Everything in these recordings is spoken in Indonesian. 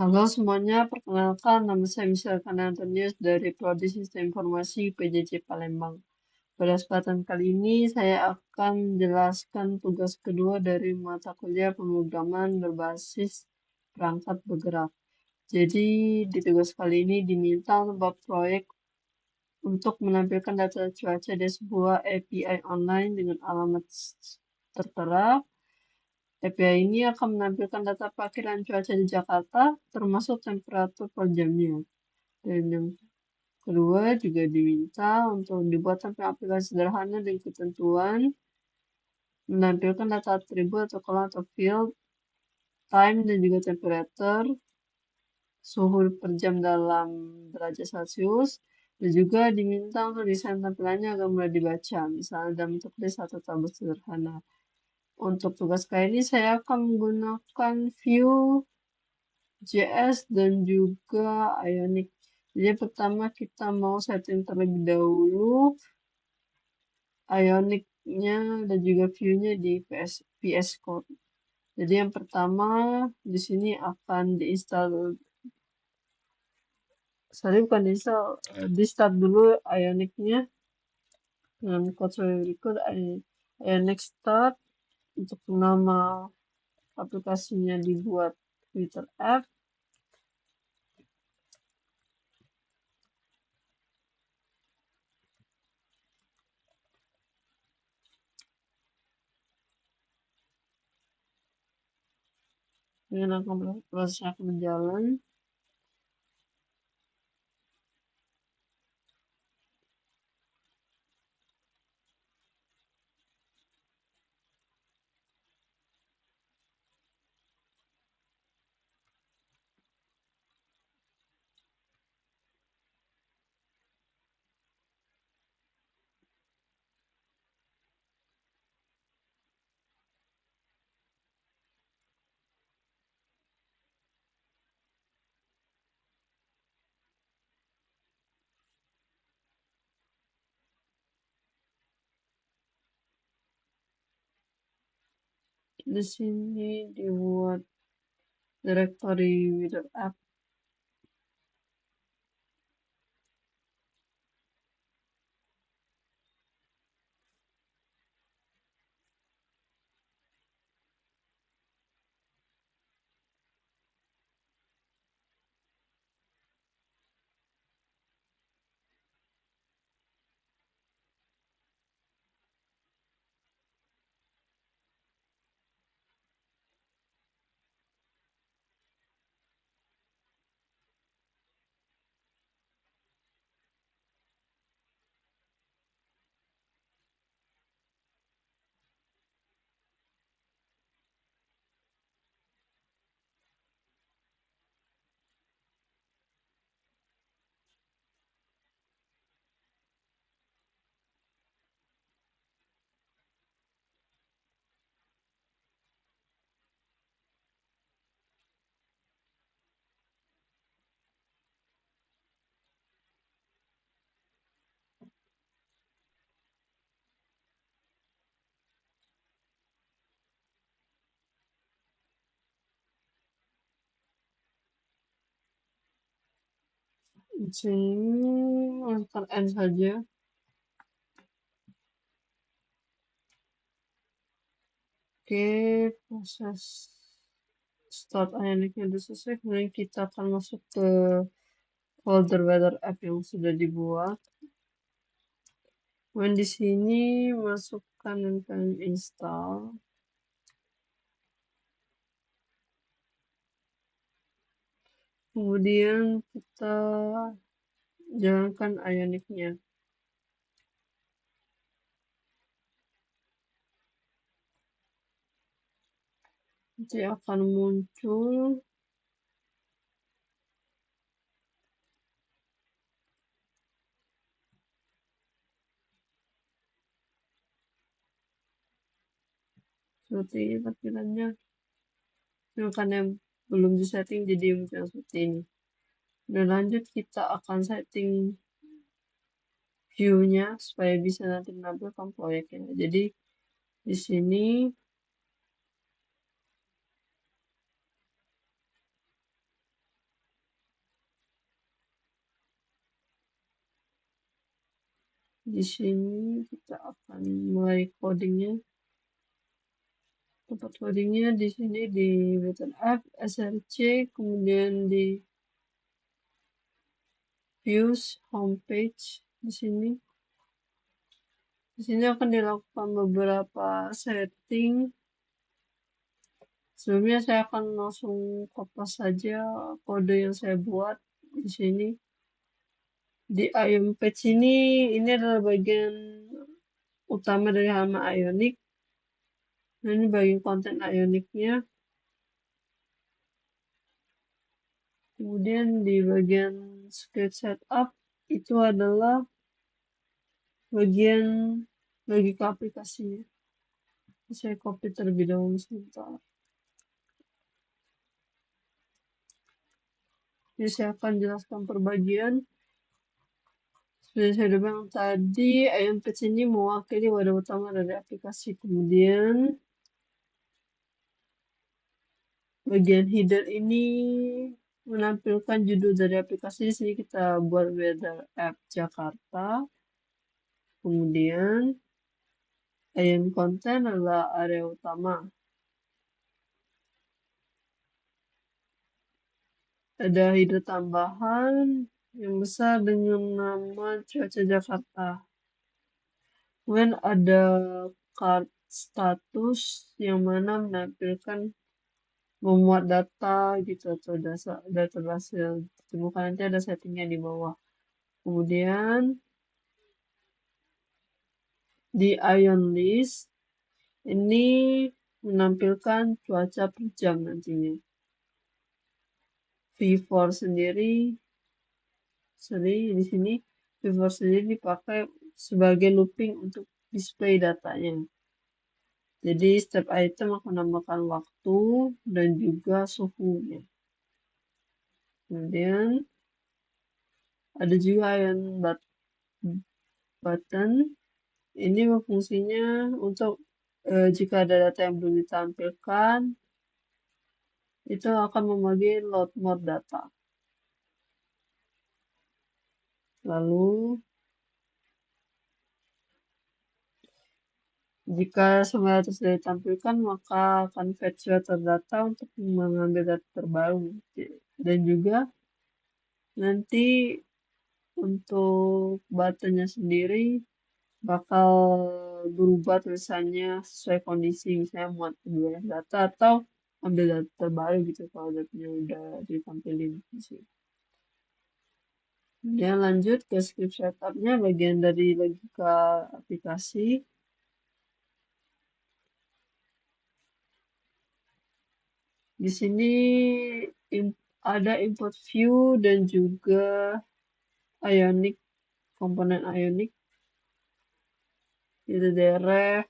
Halo semuanya, perkenalkan nama saya Misalkan Antonius dari Prodi Sistem Informasi PJJ Palembang. Pada kesempatan kali ini saya akan menjelaskan tugas kedua dari mata kuliah pemrograman berbasis perangkat bergerak. Jadi di tugas kali ini diminta membuat proyek untuk menampilkan data cuaca di sebuah API online dengan alamat tertera. API ini akan menampilkan data perkiraan cuaca di Jakarta, termasuk temperatur per jamnya. Dan yang kedua juga diminta untuk dibuat sampai aplikasi sederhana dengan ketentuan menampilkan data atribut atau kolom atau field, time dan juga temperature, suhu per jam dalam derajat Celcius, dan juga diminta untuk desain tampilannya agar mudah dibaca, misalnya dalam bentuk list atau tabel sederhana. Untuk tugas kali ini saya akan menggunakan Vue.js dan juga Ionic. Jadi pertama kita mau setting terlebih dahulu Ionic-nya dan juga Vue-nya di VS Code. Jadi yang pertama di sini akan diinstal, bukan diinstal, di start dulu Ionic-nya dengan konsol berikut Ionic start. Untuk nama aplikasinya dibuat Twitter app. Dengan akan prosesnya akan berjalan. Di sini dibuat directory Twitter app. Di sini masukkan N saja. Oke, proses start Ionic-nya sudah selesai. Kemudian kita akan masuk ke folder weather app yang sudah dibuat. Kemudian di sini masukkan npm install. Kemudian kita jalankan Ionic-nya. Nanti akan muncul seperti ini tampilannya. Karena belum disetting jadi muncul seperti ini. Dan lanjut kita akan setting view-nya supaya bisa nanti menampilkan proyeknya. Jadi di sini Di sini kita akan mulai codingnya. Tempat codingnya di sini di button app, src, kemudian di views homepage di sini. Di sini akan dilakukan beberapa setting. Sebelumnya saya akan langsung kopas saja kode yang saya buat di sini. Di Ion Page ini adalah bagian utama dari halaman Ionic. Nah, ini bagian konten Ionicnya. Kemudian di bagian script setup itu adalah bagian logika aplikasinya. Saya copy terlebih dahulu sebentar. Jadi saya akan jelaskan perbagian. Seperti saya udah bilang tadi, Ion Page ini mewakili wadah utama dari aplikasi. Kemudian bagian header ini menampilkan judul dari aplikasi. Di sini kita buat Weather App Jakarta. Kemudian Ion Content adalah area utama. Ada header tambahan yang besar dengan nama cuaca Jakarta. Kemudian ada card status yang mana menampilkan memuat data gitu atau data berhasil ditemukan, nanti ada settingnya di bawah. Kemudian di Ion List ini menampilkan cuaca per jam nantinya. V4 sendiri di sini V4 sendiri dipakai sebagai looping untuk display datanya. Jadi setiap item akan menambahkan waktu dan juga suhunya. Kemudian ada juga Ion button. Ini fungsinya untuk jika ada data yang belum ditampilkan, itu akan memanggil load more data. Lalu jika semua data sudah ditampilkan, maka akan fetch weather data untuk mengambil data terbaru. Dan juga nanti untuk buttonnya sendiri bakal berubah tulisannya sesuai kondisi, misalnya muat banyak data atau ambil data terbaru gitu kalau datanya udah ditampilin di sini. Kemudian lanjut ke script setupnya, bagian dari logika aplikasi. Di sini ada import view dan juga Ionic, komponen Ionic. Itu deref,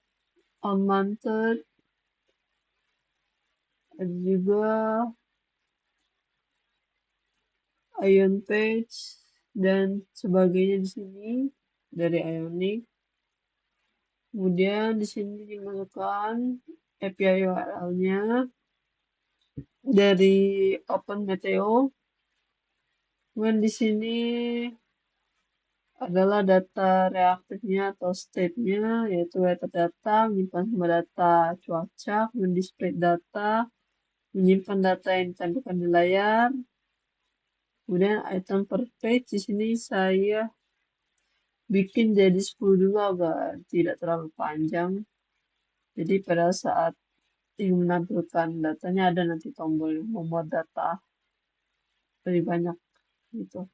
unmounted, ada juga Ion Page dan sebagainya di sini dari Ionic. Kemudian di sini dimasukkan API URL-nya dari OpenMeteo. Kemudian di sini adalah data reaktifnya atau state-nya, yaitu weather data, menyimpan semua data cuaca, kemudian display data, menyimpan data yang ditampilkan di layar. Kemudian item per page, di sini saya bikin jadi 10 dulu agar tidak terlalu panjang. Jadi pada saat ingin menampilkan datanya ada nanti tombol memuat data lebih banyak gitu.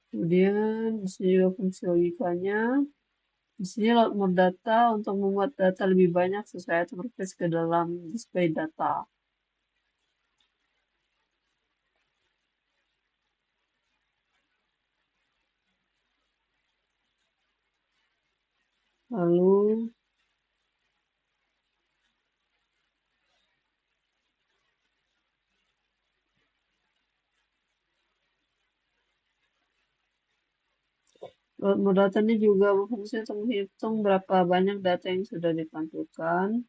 Kemudian di sini juga fungsi logikanya. Di sini load more data untuk membuat data lebih banyak sesuai interface ke dalam display data. Lalu load more data ini juga berfungsi untuk menghitung berapa banyak data yang sudah ditampilkan.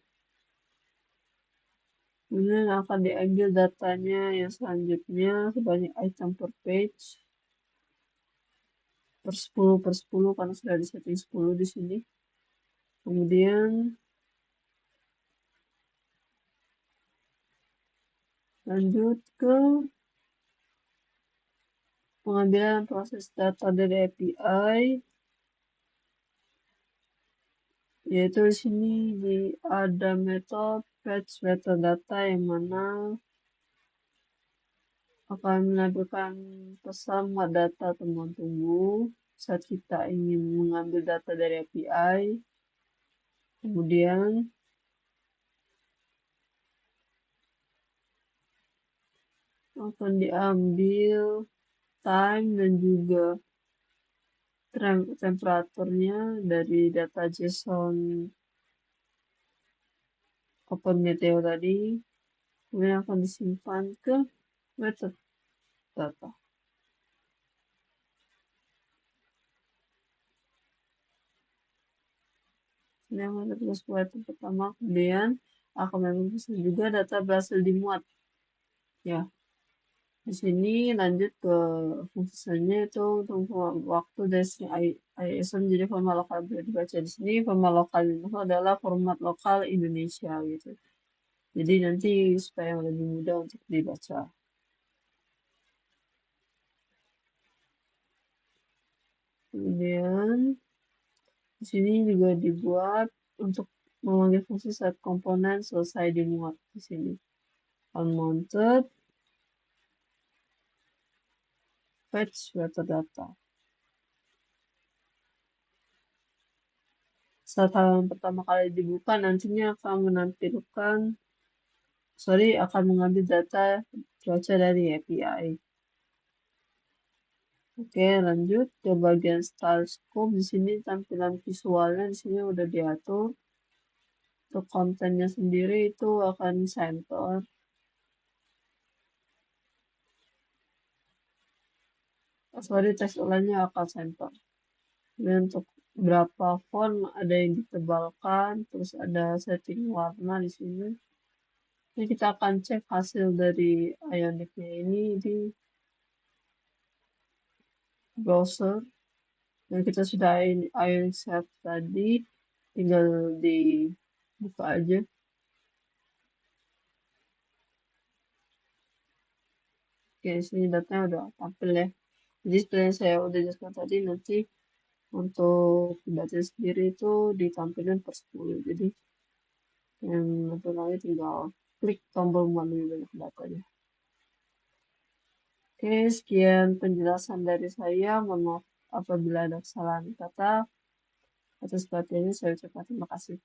Kemudian akan diambil datanya yang selanjutnya sebanyak item per page. per 10 karena sudah di setting 10 di sini. Kemudian lanjut ke pengambilan proses data dari API, yaitu di sini ada metode fetch metadata yang mana akan menampilkan pesan data temuan tunggu saat kita ingin mengambil data dari API. Kemudian akan diambil time dan juga temperaturnya dari data JSON Open Meteo tadi. Kemudian akan disimpan ke metode data. Ini yang metode itu pertama. Kemudian akan memeriksa juga data berhasil dimuat. Ya, di sini lanjut ke fungsinya itu untuk waktu dari ISM, jadi format lokal bisa dibaca di sini. Format lokal itu adalah format lokal Indonesia gitu. Jadi nanti supaya lebih mudah untuk dibaca. Kemudian di sini juga dibuat untuk memanggil fungsi saat komponen selesai dimuat di sini. Unmounted fetch metadata. Saat halaman pertama kali dibuka, nantinya akan akan mengambil data cuaca dari API. Oke, lanjut ke bagian style scope. Di sini tampilan visualnya di sini udah diatur. Untuk kontennya sendiri itu akan center. Teks ulannya akan center. Dan untuk berapa font ada yang ditebalkan, terus ada setting warna di sini. Ini kita akan cek hasil dari Ionic-nya ini di browser. Dan kita sudah Ionic Self tadi, tinggal dibuka aja. Oke, sini datanya udah tampil ya. Jadi seperti yang saya udah jelaskan tadi, nanti untuk data sendiri itu ditampilkan per 10. Jadi yang nanti tinggal klik tombol menu banyak datanya. Oke, sekian penjelasan dari saya. Mohon maaf apabila ada kesalahan kata. Atas perhatiannya saya ucapkan terima kasih.